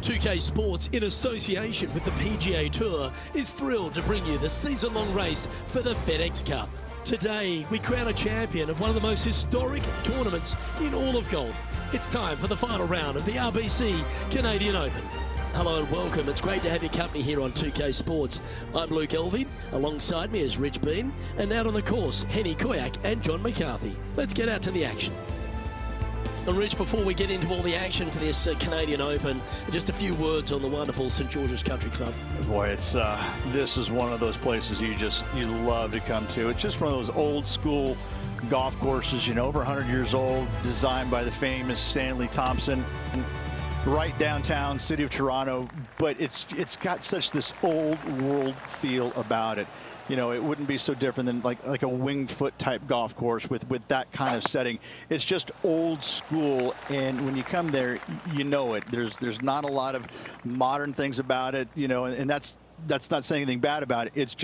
2K Sports, in association with the PGA Tour, is thrilled to bring you the season-long race for the FedEx Cup. Today, we crown a champion of one of the most historic tournaments in all of golf. It's time for the final round of the RBC Canadian Open. Hello and welcome. It's great to have your company here on 2K Sports. I'm Luke Elvey. Alongside me is Rich Bean. And out on the course, Henny Koyak and John McCarthy. Let's get out to the action. And Rich, before we get into all the action for this Canadian Open, just a few words on the wonderful St. George's Country Club. Boy, it's this is one of those places you love to come to. It's just one of those old school golf courses, you know, over 100 years old, designed by the famous Stanley Thompson, right downtown city of Toronto. But it's got such this old world feel about it. You know, it wouldn't be so different than like a Winged Foot type golf course with that kind of setting. It's just old school, and when you come there, you know it. There's not a lot of modern things about it, you know, and that's not saying anything bad about it.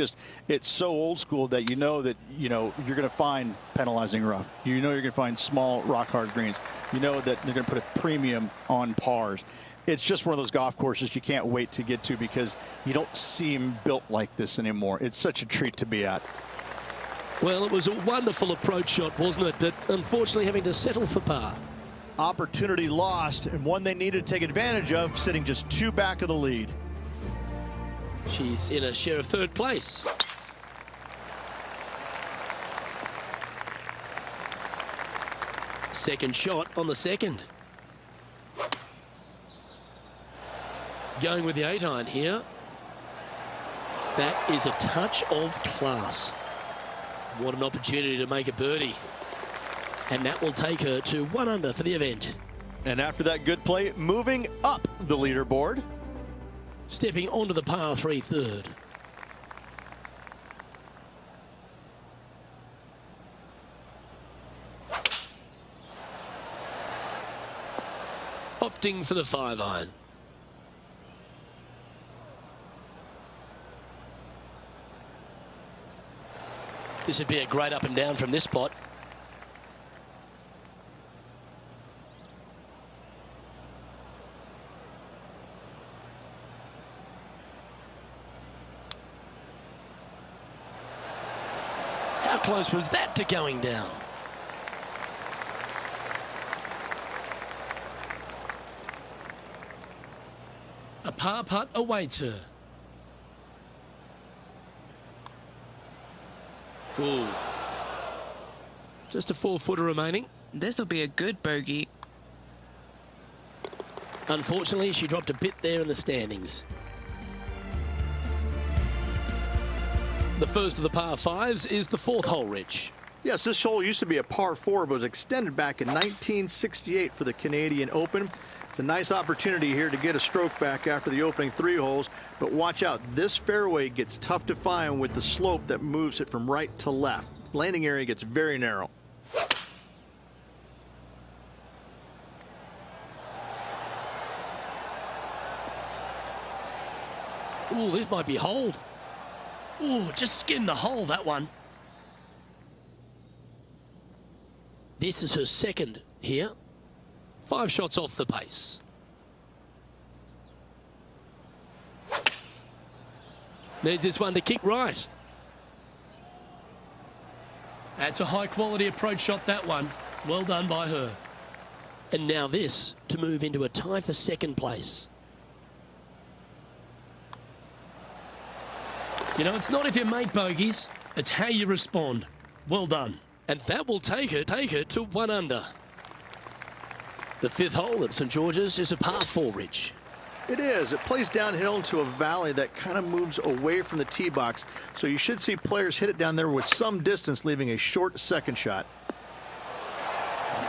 It's so old school that you know you're going to find penalizing rough. You know you're going to find small rock hard greens. You know that they're going to put a premium on pars. It's just one of those golf courses you can't wait to get to because you don't see them built like this anymore. It's such a treat to be at. Well, it was a wonderful approach shot, wasn't it? But unfortunately having to settle for par. Opportunity lost, and one they needed to take advantage of, sitting just 2 back of the lead. She's in a share of third place. Second shot on the second. Going with the 8-iron here. That is a touch of class. What an opportunity to make a birdie. And that will take her to 1 under for the event. And after that good play, moving up the leaderboard. Stepping onto the par 3 third. Opting for the 5-iron. This would be a great up and down from this spot. How close was that to going down? A par putt awaits her. Ooh. Just a 4-footer remaining. This will be a good bogey. Unfortunately, she dropped a bit there in the standings. The first of the par 5s is the 4th hole, Rich. Yes, this hole used to be a par 4, but was extended back in 1968 for the Canadian Open. It's a nice opportunity here to get a stroke back after the opening 3 holes, but watch out. This fairway gets tough to find with the slope that moves it from right to left. Landing area gets very narrow. Ooh, this might be hold. Ooh, just skinned the hole, that one. This is her second here. 5 shots off the pace. Needs this one to kick right. That's a high-quality approach shot, that one. Well done by her. And now this to move into a tie for second place. You know, it's not if you make bogeys, it's how you respond. Well done. And that will take her to 1 under. The 5th hole at St. George's is a par 4, Rich. It is. It plays downhill into a valley that kind of moves away from the tee box, so you should see players hit it down there with some distance, leaving a short second shot.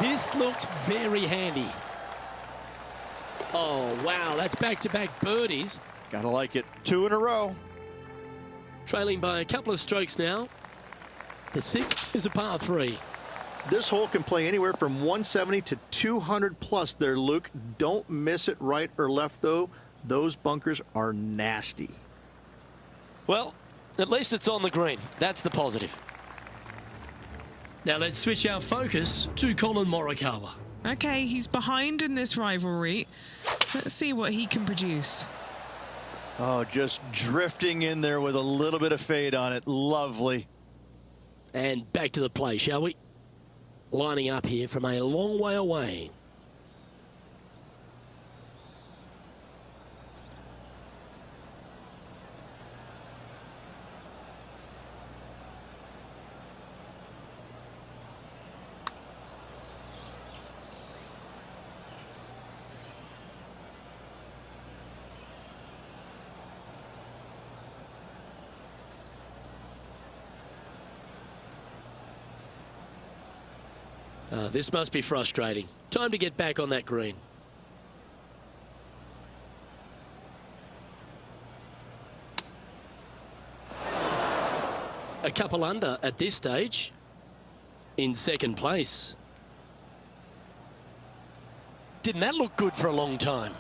This looks very handy. Oh, wow, that's back-to-back birdies. Gotta like it. 2 in a row. Trailing by a couple of strokes now. The 6th is a par 3. This hole can play anywhere from 170 to 200 plus there, Luke. Don't miss it right or left, though. Those bunkers are nasty. Well, at least it's on the green. That's the positive. Now let's switch our focus to Collin Morikawa. Okay, he's behind in this rivalry. Let's see what he can produce. Oh, just drifting in there with a little bit of fade on it. Lovely. And back to the play, shall we? Lining up here from a long way away. This must be frustrating. Time to get back on that green. A couple under at this stage. In second place. Didn't that look good for a long time?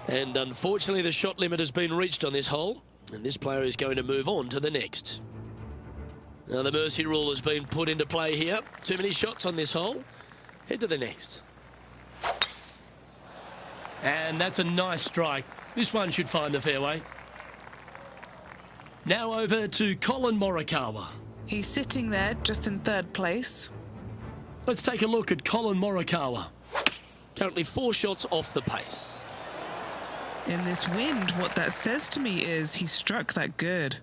And unfortunately, the shot limit has been reached on this hole, and this player is going to move on to the next. Now the mercy rule has been put into play here. Too many shots on this hole. Head to the next. And that's a nice strike. This one should find the fairway. Now over to Collin Morikawa. He's sitting there just in third place. Let's take a look at Collin Morikawa. Currently 4 shots off the pace. In this wind, what that says to me is he struck that good.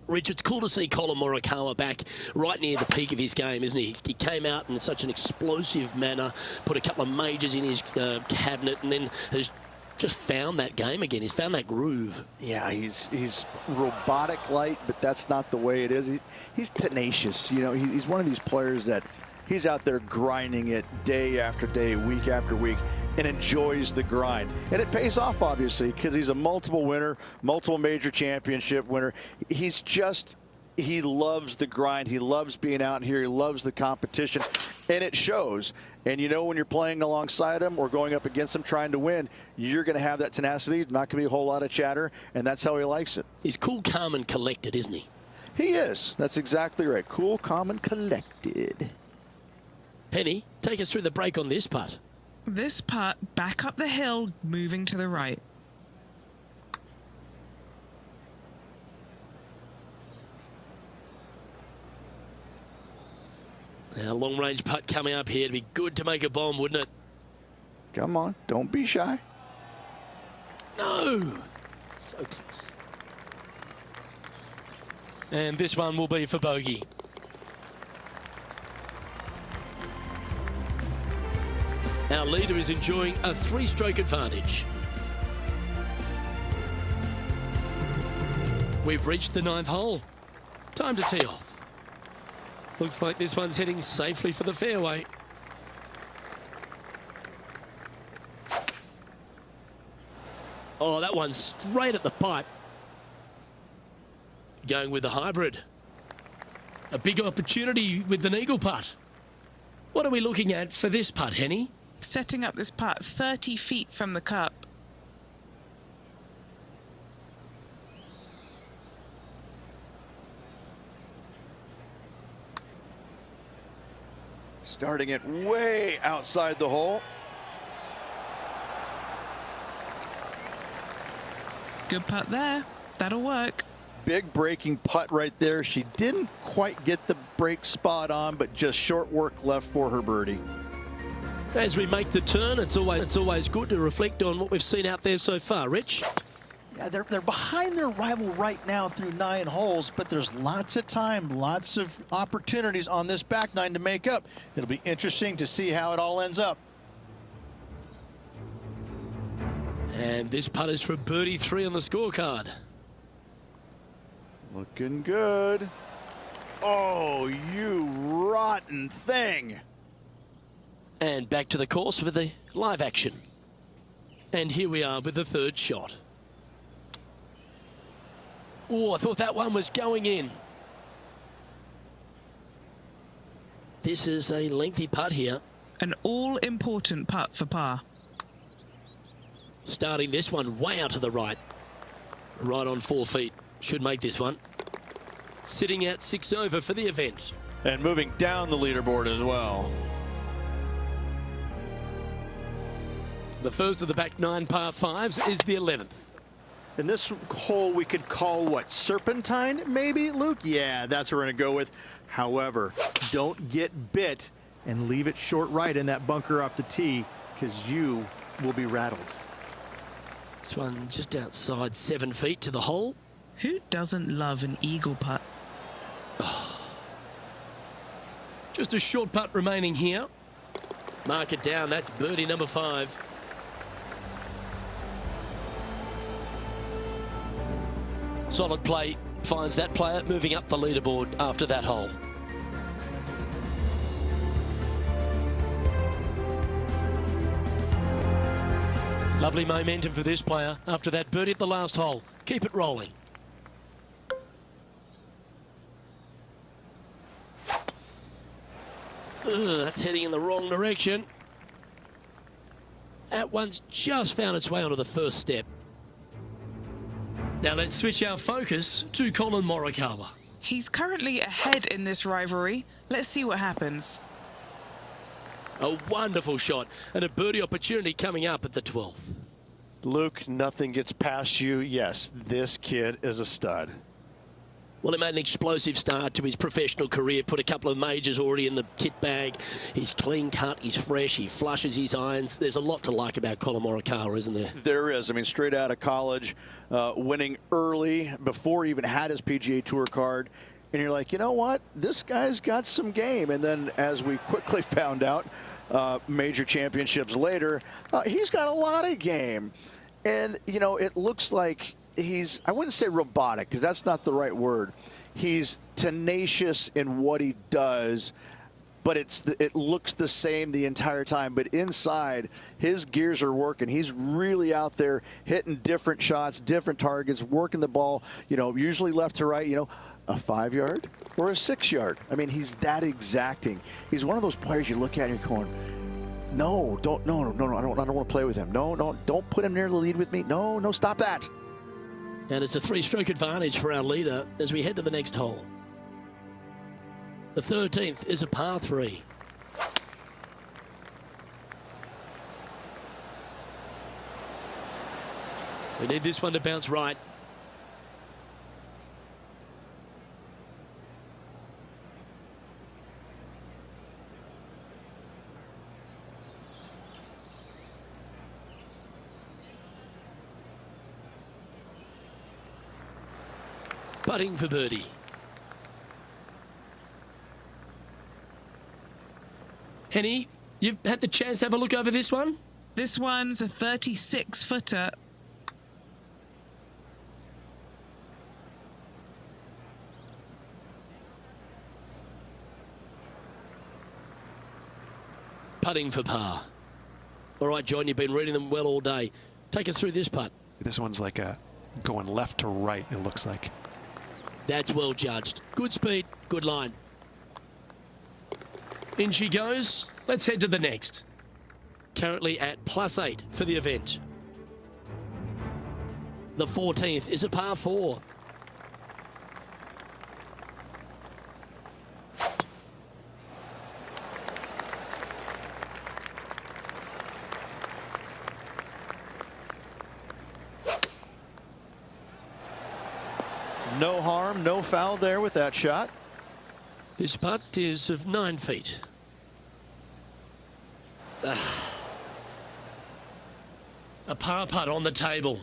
Rich, it's cool to see Collin Morikawa back right near the peak of his game, isn't he? He came out in such an explosive manner, put a couple of majors in his cabinet, and then has just found that game again. He's found that groove. Yeah, he's robotic light, but that's not the way it is. He's tenacious. You know, he's one of these players that he's out there grinding it day after day, week after week, and enjoys the grind. And it pays off, obviously, because he's a multiple winner, multiple major championship winner. He loves the grind. He loves being out here. He loves the competition, and it shows. And you know, when you're playing alongside him or going up against him trying to win, you're going to have that tenacity. Not going to be a whole lot of chatter, and that's how he likes it. He's cool, calm, and collected, isn't he? He is. That's exactly right. Cool, calm, and collected. Penny, take us through the break on this putt. This putt back up the hill, moving to the right. Now, long-range putt coming up here. It'd be good to make a bomb, wouldn't it? Come on, don't be shy. No! So close. And this one will be for bogey. Our leader is enjoying a 3-stroke advantage. We've reached the 9th hole. Time to tee off. Looks like this one's heading safely for the fairway. Oh, that one's straight at the pipe. Going with the hybrid. A big opportunity with an eagle putt. What are we looking at for this putt, Henny? Setting up this putt 30 feet from the cup. Starting it way outside the hole. Good putt there. That'll work. Big breaking putt right there. She didn't quite get the break spot on, but just short work left for her birdie. As we make the turn, it's always good to reflect on what we've seen out there so far. Rich? Yeah, they're behind their rival right now through 9 holes, but there's lots of time, lots of opportunities on this back 9 to make up. It'll be interesting to see how it all ends up. And this putt is for birdie 3 on the scorecard. Looking good. Oh, you rotten thing. And back to the course with the live action. And here we are with the 3rd shot. Oh, I thought that one was going in. This is a lengthy putt here. An all-important putt for par. Starting this one way out to the right. Right on 4 feet. Should make this one. Sitting at 6 over for the event. And moving down the leaderboard as well. The first of the back 9 par 5s is the 11th. And this hole we could call what, serpentine maybe, Luke? Yeah, that's what we're going to go with. However, don't get bit and leave it short right in that bunker off the tee, because you will be rattled. This one just outside 7 feet to the hole. Who doesn't love an eagle putt? Oh. Just a short putt remaining here. Mark it down. That's birdie number 5. Solid play finds that player moving up the leaderboard after that hole. Lovely momentum for this player after that birdie at the last hole. Keep it rolling. That's heading in the wrong direction. That one's just found its way onto the first step. Now let's switch our focus to Collin Morikawa. He's currently ahead in this rivalry. Let's see what happens. A wonderful shot and a birdie opportunity coming up at the 12th. Luke, nothing gets past you. Yes, this kid is a stud. Well, he made an explosive start to his professional career, put a couple of majors already in the kit bag. He's clean cut, he's fresh, he flushes his irons. There's a lot to like about Collin Morikawa, isn't there? There is. I mean, straight out of college, winning early before he even had his PGA Tour card. And you're like, you know what? This guy's got some game. And then as we quickly found out, major championships later, he's got a lot of game. And, you know, it looks like he's, I wouldn't say robotic, because that's not the right word. He's tenacious in what he does, but it looks the same the entire time. But inside, his gears are working. He's really out there hitting different shots, different targets, working the ball, you know, usually left to right, you know, a 5-yard or a 6-yard. I mean, he's that exacting. He's one of those players you look at and you're going, no, I don't want to play with him. No, don't put him near the lead with me. No, stop that. And it's a 3-stroke advantage for our leader as we head to the next hole. The 13th is a par 3. We need this one to bounce right. Putting for birdie. Henny, you've had the chance to have a look over this one? This one's a 36-footer. Putting for par. All right, John, you've been reading them well all day. Take us through this putt. This one's like a going left to right, it looks like. That's well judged. Good speed, good line. In she goes. Let's head to the next. Currently at +8 for the event. The 14th is a par 4. No harm, no foul there with that shot. This putt is of 9 feet. A par putt on the table.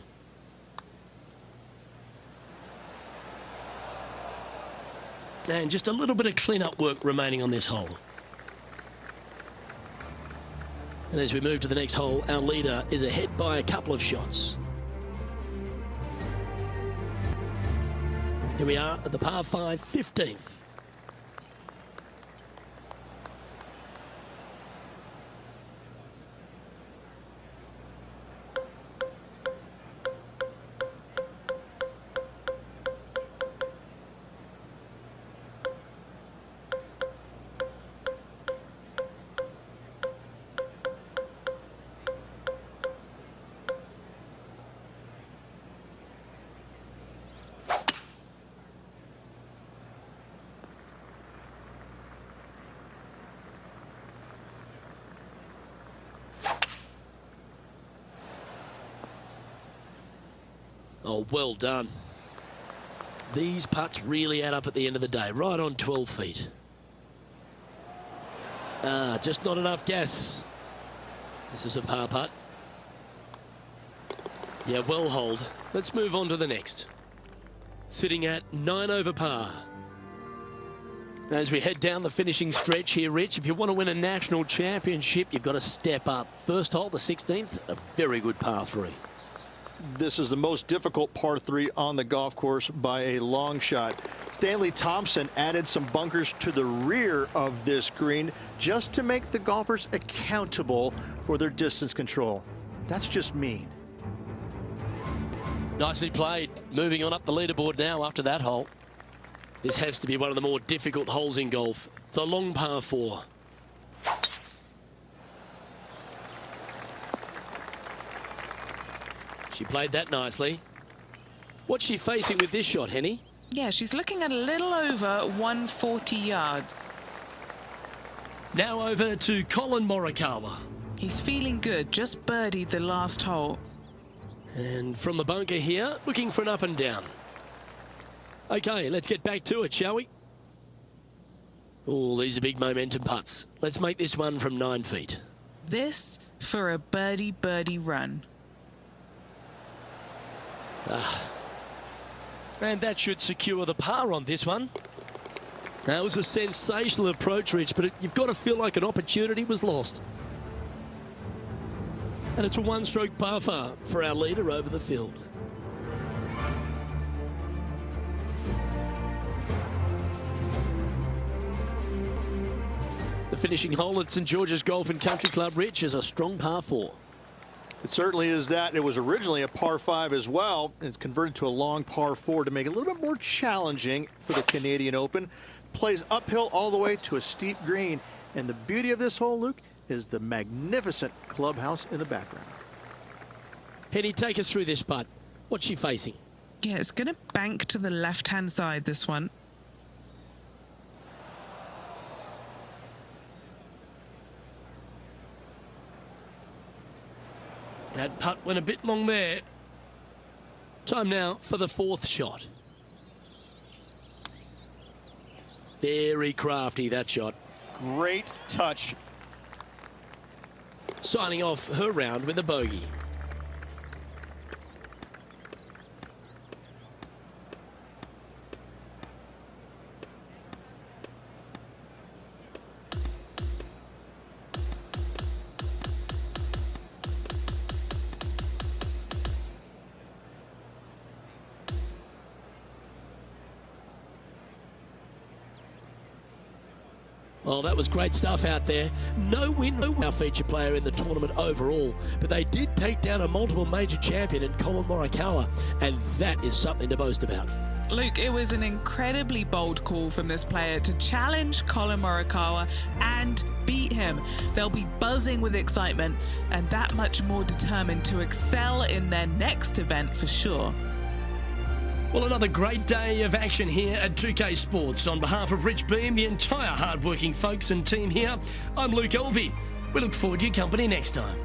And just a little bit of clean-up work remaining on this hole. And as we move to the next hole, our leader is ahead by a couple of shots. Here we are at the par 5, 15th. Oh, well done. These putts really add up at the end of the day, right on 12 feet. Just not enough gas. This is a par putt. Yeah, well holed. Let's move on to the next. Sitting at 9 over par. As we head down the finishing stretch here, Rich, if you want to win a national championship, you've got to step up. First hole, the 16th, a very good par 3. This is the most difficult par 3 on the golf course by a long shot. Stanley Thompson added some bunkers to the rear of this green just to make the golfers accountable for their distance control. That's just mean. Nicely played. Moving on up the leaderboard now after that hole. This has to be one of the more difficult holes in golf. The long par 4. She played that nicely. What's she facing with this shot, Henny? Yeah, she's looking at a little over 140 yards. Now over to Collin Morikawa. He's feeling good, just birdied the last hole. And from the bunker here, looking for an up and down. Okay, let's get back to it, shall we? Oh, these are big momentum putts. Let's make this one from 9 feet. This for a birdie run. And that should secure the par on this one. That was a sensational approach, Rich, but you've got to feel like an opportunity was lost. And it's a one-stroke par for our leader over the field. The finishing hole at St George's Golf and Country Club, Rich, is a strong par 4. It certainly is that. It was originally a par 5 as well. It's converted to a long par 4 to make it a little bit more challenging for the Canadian Open. Plays uphill all the way to a steep green. And the beauty of this hole, Luke, is the magnificent clubhouse in the background. Henny, take us through this putt. What's she facing? Yeah, it's going to bank to the left-hand side, this one. That putt went a bit long there. Time now for the 4th shot. Very crafty, that shot. Great touch. Signing off her round with a bogey. Well, that was great stuff out there. No win, our feature player in the tournament overall, but they did take down a multiple major champion in Collin Morikawa, and that is something to boast about. Luke, it was an incredibly bold call from this player to challenge Collin Morikawa and beat him. They'll be buzzing with excitement and that much more determined to excel in their next event for sure. Well, another great day of action here at 2K Sports. On behalf of Rich Beam, the entire hard-working folks and team here, I'm Luke Elvey. We look forward to your company next time.